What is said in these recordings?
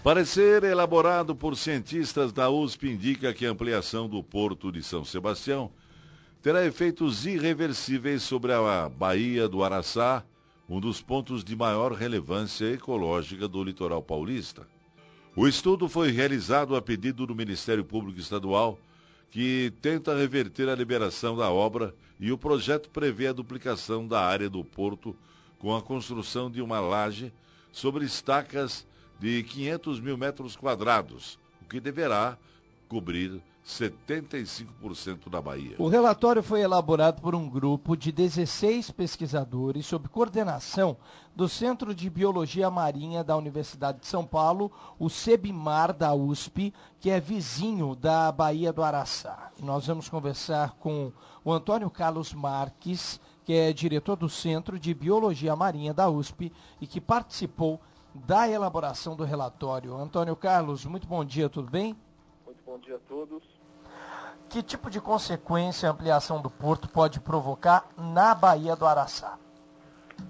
Parecer elaborado por cientistas da USP indica que a ampliação do Porto de São Sebastião terá efeitos irreversíveis sobre a Baía do Araçá, um dos pontos de maior relevância ecológica do litoral paulista. O estudo foi realizado a pedido do Ministério Público Estadual, que tenta reverter a liberação da obra, e o projeto prevê a duplicação da área do porto com a construção de uma laje sobre estacas de 500 mil metros quadrados, o que deverá cobrir 75% da Bahia. O relatório foi elaborado por um grupo de 16 pesquisadores sob coordenação do Centro de Biologia Marinha da Universidade de São Paulo, o CEBIMAR da USP, que é vizinho da Baía do Araçá. E nós vamos conversar com o Antônio Carlos Marques, que é diretor do Centro de Biologia Marinha da USP e que participou da elaboração do relatório. Antônio Carlos, muito bom dia, tudo bem? Muito bom dia a todos. Que tipo de consequência a ampliação do porto pode provocar na Baía do Araçá?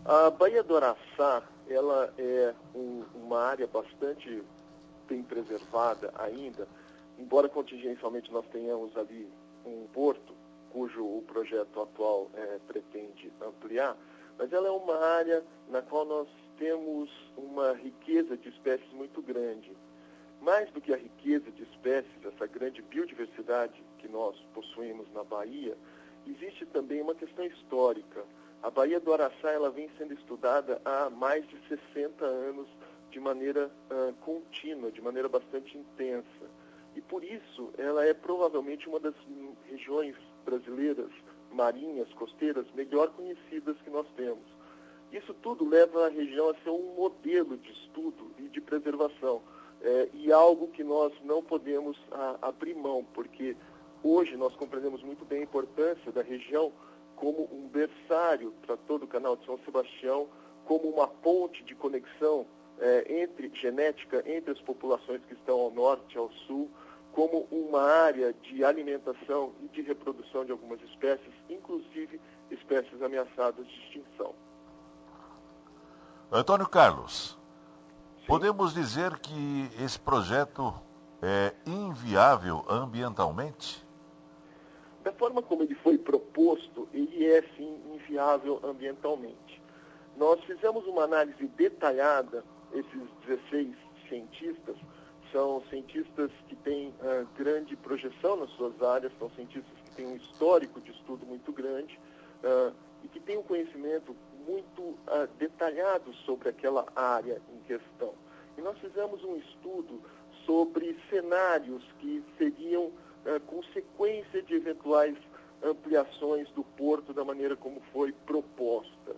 A Baía do Araçá, ela é uma área bastante bem preservada ainda, embora contingencialmente nós tenhamos ali um porto, cujo o projeto atual pretende ampliar, mas ela é uma área na qual nós temos uma riqueza de espécies muito grande. Mais do que a riqueza de espécies, essa grande biodiversidade que nós possuímos na Bahia, existe também uma questão histórica. A Baía do Araçá ela vem sendo estudada há mais de 60 anos de maneira contínua, de maneira bastante intensa. E por isso ela é provavelmente uma das regiões brasileiras, marinhas, costeiras, melhor conhecidas que nós temos. Isso tudo leva a região a ser um modelo de estudo e de preservação. E algo que nós não podemos abrir mão, porque hoje nós compreendemos muito bem a importância da região como um berçário para todo o Canal de São Sebastião, como uma ponte de conexão genética entre as populações que estão ao norte e ao sul, como uma área de alimentação e de reprodução de algumas espécies, inclusive espécies ameaçadas de extinção. Antônio Carlos, podemos dizer que esse projeto é inviável ambientalmente? Da forma como ele foi proposto, ele é sim inviável ambientalmente. Nós fizemos uma análise detalhada, esses 16 cientistas, são cientistas que têm grande projeção nas suas áreas, são cientistas que têm um histórico de estudo muito grande e que têm um conhecimento muito detalhado sobre aquela área em questão. E nós fizemos um estudo sobre cenários que seriam consequência de eventuais ampliações do porto da maneira como foi proposta.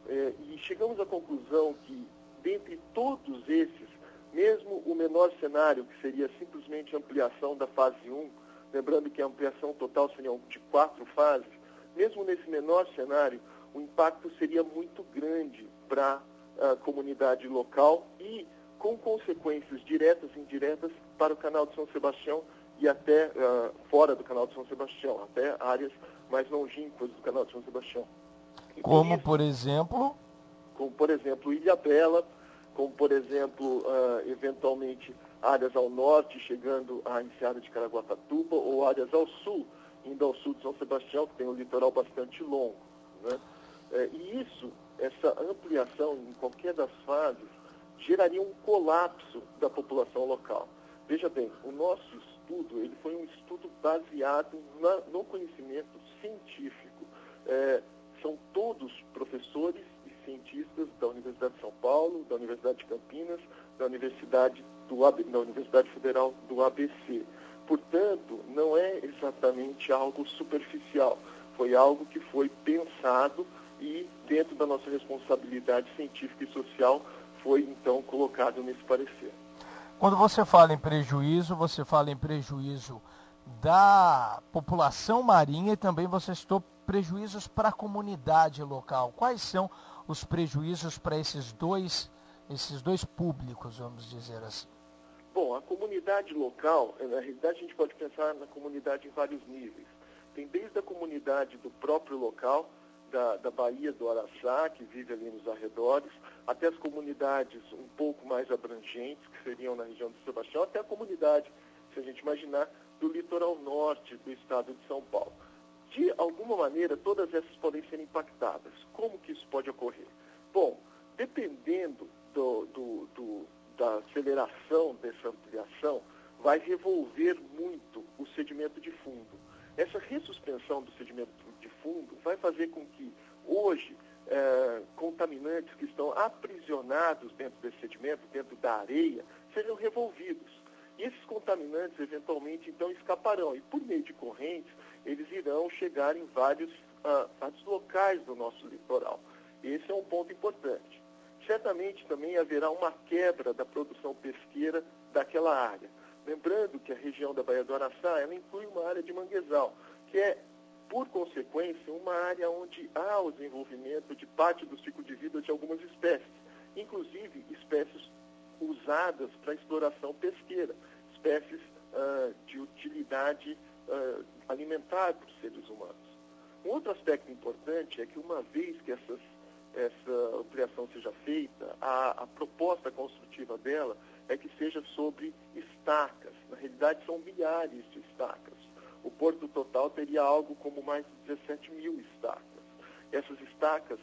E chegamos à conclusão que, dentre todos esses, mesmo o menor cenário, que seria simplesmente a ampliação da fase 1, lembrando que a ampliação total seria de 4 fases, mesmo nesse menor cenário, o impacto seria muito grande para a comunidade local e com consequências diretas e indiretas para o Canal de São Sebastião e até fora do Canal de São Sebastião, até áreas mais longínquas do Canal de São Sebastião. E como, por exemplo? Como, por exemplo, Ilhabela, como, por exemplo, eventualmente áreas ao norte, chegando à enseada de Caraguatatuba, ou áreas ao sul, indo ao sul de São Sebastião, que tem um litoral bastante longo, né? E essa ampliação em qualquer das fases, geraria um colapso da população local. Veja bem, o nosso estudo ele foi um estudo baseado no conhecimento científico. São todos professores e cientistas da Universidade de São Paulo, da Universidade de Campinas, da Universidade Federal do ABC. Portanto, não é exatamente algo superficial. Foi algo que foi pensado e, dentro da nossa responsabilidade científica e social, foi, então, colocado nesse parecer. Quando você fala em prejuízo, você fala em prejuízo da população marinha e também você citou prejuízos para a comunidade local. Quais são os prejuízos para esses dois públicos, vamos dizer assim? Bom, a comunidade local, na realidade a gente pode pensar na comunidade em vários níveis. Tem desde a comunidade do próprio local, da Baía do Araçá, que vive ali nos arredores, até as comunidades um pouco mais abrangentes, que seriam na região de São Sebastião, até a comunidade, se a gente imaginar, do litoral norte do estado de São Paulo. De alguma maneira, todas essas podem ser impactadas. Como que isso pode ocorrer? Bom, dependendo da aceleração dessa ampliação, vai revolver muito o sedimento de fundo. Essa ressuspensão do sedimento de fundo vai fazer com que hoje contaminantes que estão aprisionados dentro desse sedimento, dentro da areia, sejam revolvidos. E esses contaminantes, eventualmente, então, escaparão. E por meio de correntes, eles irão chegar em vários locais do nosso litoral. Esse é um ponto importante. Certamente também haverá uma quebra da produção pesqueira daquela área. Lembrando que a região da Baía do Araçá, ela inclui uma área de manguezal, que é, por consequência, uma área onde há o desenvolvimento de parte do ciclo de vida de algumas espécies, inclusive espécies usadas para exploração pesqueira, espécies de utilidade alimentar para os seres humanos. Um outro aspecto importante é que, uma vez que essa ampliação seja feita, a proposta construtiva dela é que seja sobre estacas. Na realidade, são milhares de estacas. O porto total teria algo como mais de 17 mil estacas. Essas estacas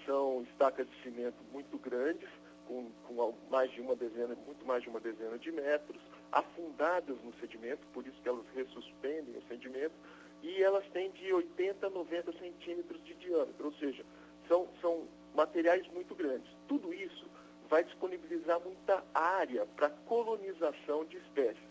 são estacas de cimento muito grandes, com mais de uma dezena, muito mais de uma dezena de metros, afundadas no sedimento, por isso que elas ressuspendem o sedimento, e elas têm de 80 a 90 centímetros de diâmetro, ou seja, são materiais muito grandes. Tudo isso vai disponibilizar muita área para colonização de espécies,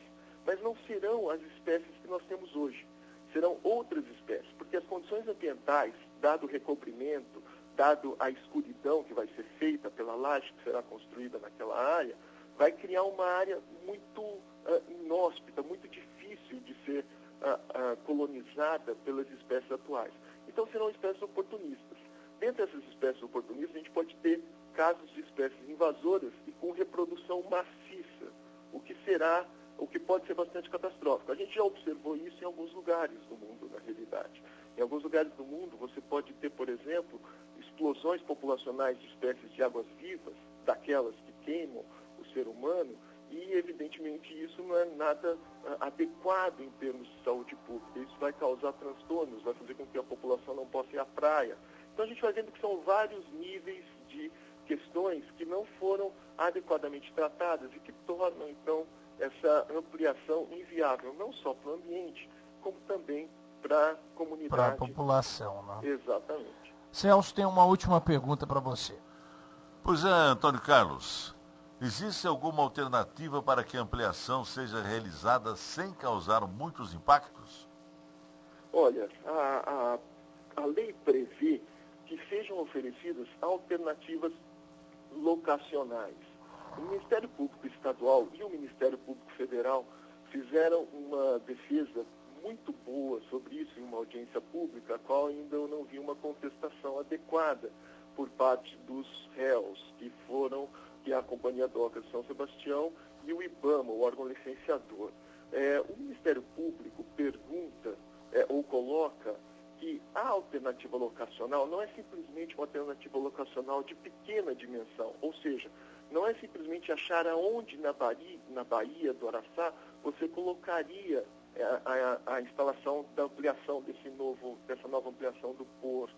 mas não serão as espécies que nós temos hoje, serão outras espécies, porque as condições ambientais, dado o recobrimento, dado a escuridão que vai ser feita pela laje que será construída naquela área, vai criar uma área muito inóspita, muito difícil de ser colonizada pelas espécies atuais. Então serão espécies oportunistas. Dentre essas espécies oportunistas, a gente pode ter casos de espécies invasoras e com reprodução maciça, o que pode ser bastante catastrófico. A gente já observou isso em alguns lugares do mundo, na realidade. Em alguns lugares do mundo, você pode ter, por exemplo, explosões populacionais de espécies de águas-vivas, daquelas que queimam o ser humano, e, evidentemente, isso não é nada adequado em termos de saúde pública. Isso vai causar transtornos, vai fazer com que a população não possa ir à praia. Então, a gente vai vendo que são vários níveis de questões que não foram adequadamente tratadas e que tornam, então, essa ampliação inviável, não só para o ambiente, como também para a comunidade. Para a população, né? Exatamente. Celso, tem uma última pergunta para você. Pois é, Antônio Carlos. Existe alguma alternativa para que a ampliação seja realizada sem causar muitos impactos? Olha, a lei prevê que sejam oferecidas alternativas locacionais. O Ministério Público Estadual e o Ministério Público Federal fizeram uma defesa muito boa sobre isso em uma audiência pública, a qual ainda eu não vi uma contestação adequada por parte dos réus, que é a Companhia Docas de São Sebastião e o IBAMA, o órgão licenciador. O Ministério Público pergunta ou coloca que a alternativa locacional não é simplesmente uma alternativa locacional de pequena dimensão, ou seja, não é simplesmente achar aonde na Baía do Araçá você colocaria a instalação da ampliação dessa nova ampliação do porto.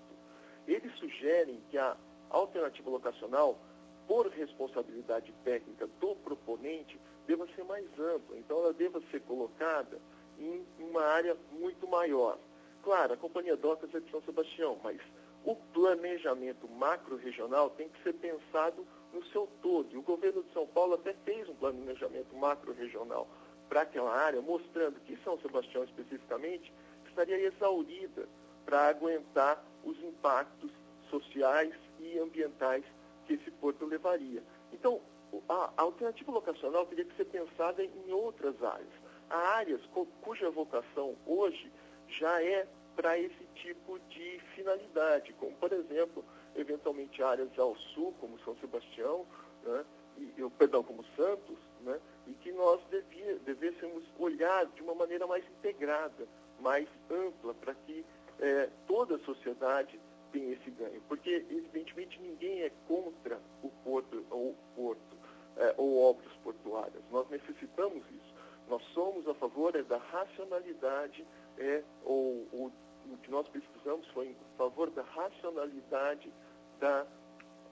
Eles sugerem que a alternativa locacional, por responsabilidade técnica do proponente, deva ser mais ampla. Então, ela deva ser colocada em uma área muito maior. Claro, a Companhia Docas é de São Sebastião, mas o planejamento macro-regional tem que ser pensado no seu todo. E o governo de São Paulo até fez um planejamento macro-regional para aquela área, mostrando que São Sebastião, especificamente, estaria exaurida para aguentar os impactos sociais e ambientais que esse porto levaria. Então, a alternativa locacional teria que ser pensada em outras áreas. Há áreas cuja vocação hoje já é para esse tipo de finalidade, como, por exemplo, eventualmente áreas ao sul, como São Sebastião, né, como Santos, né, e que nós devêssemos olhar de uma maneira mais integrada, mais ampla, para que toda a sociedade tem esse ganho, porque evidentemente ninguém é contra o porto ou obras portuárias. Nós necessitamos isso. Nós somos a favor da racionalidade, o que nós pesquisamos foi em favor da racionalidade da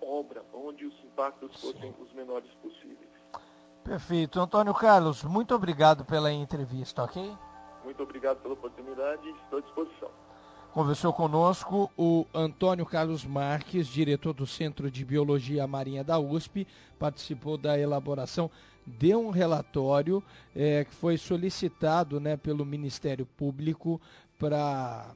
obra, onde os impactos fossem os menores possíveis. Perfeito. Antônio Carlos, muito obrigado pela entrevista, ok? Muito obrigado pela oportunidade e estou à disposição. Conversou conosco o Antônio Carlos Marques, diretor do Centro de Biologia Marinha da USP, participou da elaboração de um relatório que foi solicitado, né, pelo Ministério Público para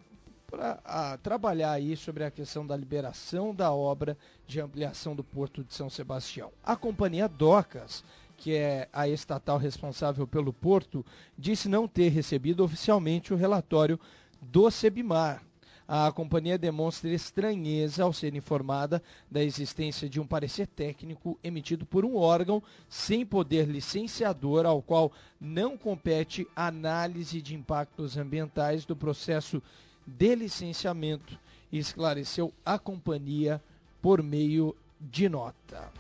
trabalhar aí sobre a questão da liberação da obra de ampliação do Porto de São Sebastião. A companhia Docas, que é a estatal responsável pelo porto, disse não ter recebido oficialmente o relatório do Sebimar. A companhia demonstra estranheza ao ser informada da existência de um parecer técnico emitido por um órgão sem poder licenciador, ao qual não compete análise de impactos ambientais do processo de licenciamento, esclareceu a companhia por meio de nota.